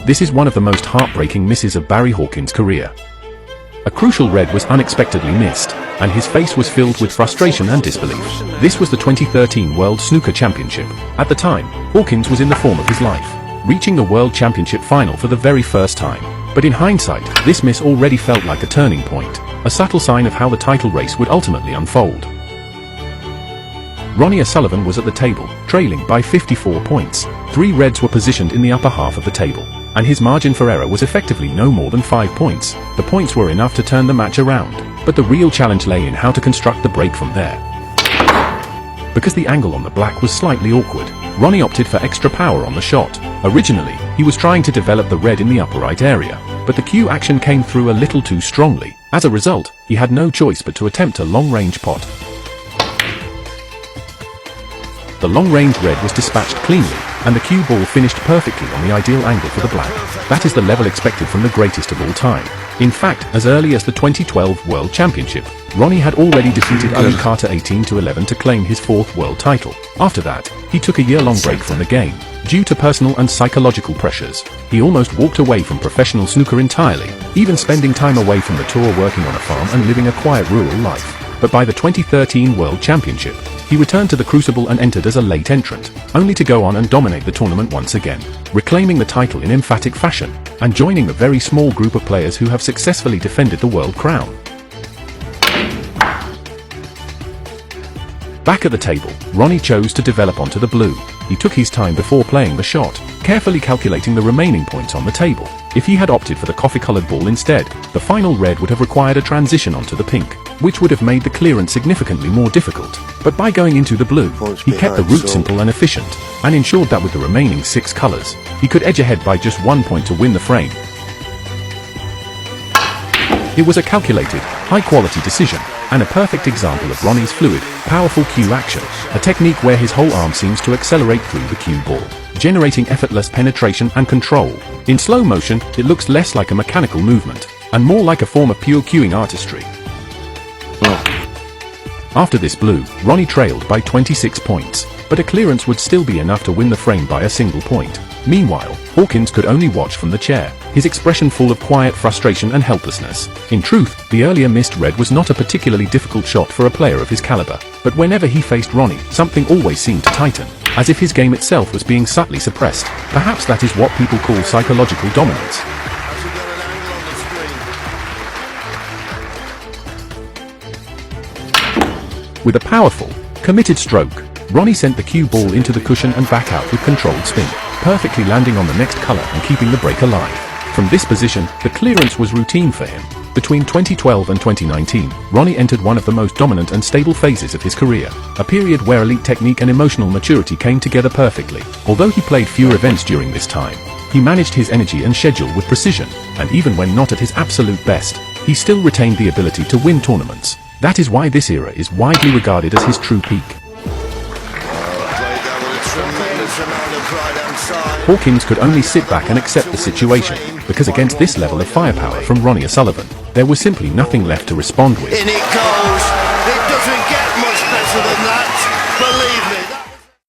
This is one of the most heartbreaking misses of Barry Hawkins' career. A crucial red was unexpectedly missed, and his face was filled with frustration and disbelief. This was the 2013 World Snooker Championship. At the time, Hawkins was in the form of his life, reaching the World Championship final for the very first time. But in hindsight, this miss already felt like a turning point, a subtle sign of how the title race would ultimately unfold. Ronnie O'Sullivan was at the table, trailing by 54 points. 3 reds were positioned in the upper half of the table, and his margin for error was effectively no more than 5 points. The points were enough to turn the match around, but the real challenge lay in how to construct the break from there. Because the angle on the black was slightly awkward, Ronnie opted for extra power on the shot. Originally, he was trying to develop the red in the upper right area, but the cue action came through a little too strongly. As a result, he had no choice but to attempt a long-range pot. The long-range red was dispatched cleanly, and the cue ball finished perfectly on the ideal angle for the black. That is the level expected from the greatest of all time. In fact, as early as the 2012 World Championship, Ronnie had already defeated Owen Carter 18-11 to claim his 4th world title. After that, he took a year-long break from the game. Due to personal and psychological pressures, he almost walked away from professional snooker entirely, even spending time away from the tour working on a farm and living a quiet rural life. But by the 2013 World Championship, he returned to the crucible and entered as a late entrant, only to go on and dominate the tournament once again, reclaiming the title in emphatic fashion, and joining the very small group of players who have successfully defended the world crown. Back at the table, Ronnie chose to develop onto the blue. He took his time before playing the shot, carefully calculating the remaining points on the table. If he had opted for the coffee-colored ball instead, the final red would have required a transition onto the pink, which would have made the clearance significantly more difficult. But by going into the blue, he kept the route simple and efficient, and ensured that with the remaining 6 colors, he could edge ahead by just 1 point to win the frame. It was a calculated, high-quality decision, and a perfect example of Ronnie's fluid, powerful cue action, a technique where his whole arm seems to accelerate through the cue ball, generating effortless penetration and control. In slow motion, it looks less like a mechanical movement, and more like a form of pure cueing artistry. After this blue, Ronnie trailed by 26 points, but a clearance would still be enough to win the frame by a single point. Meanwhile, Hawkins could only watch from the chair, his expression full of quiet frustration and helplessness. In truth, the earlier missed red was not a particularly difficult shot for a player of his caliber, but whenever he faced Ronnie, something always seemed to tighten, as if his game itself was being subtly suppressed. Perhaps that is what people call psychological dominance. With a powerful, committed stroke, Ronnie sent the cue ball into the cushion and back out with controlled spin, perfectly landing on the next color and keeping the break alive. From this position, the clearance was routine for him. Between 2012 and 2019, Ronnie entered one of the most dominant and stable phases of his career, a period where elite technique and emotional maturity came together perfectly. Although he played fewer events during this time, he managed his energy and schedule with precision, and even when not at his absolute best, he still retained the ability to win tournaments. That is why this era is widely regarded as his true peak. Hawkins could only sit back and accept the situation, because against this level of firepower from Ronnie O'Sullivan, there was simply nothing left to respond with. In it goes!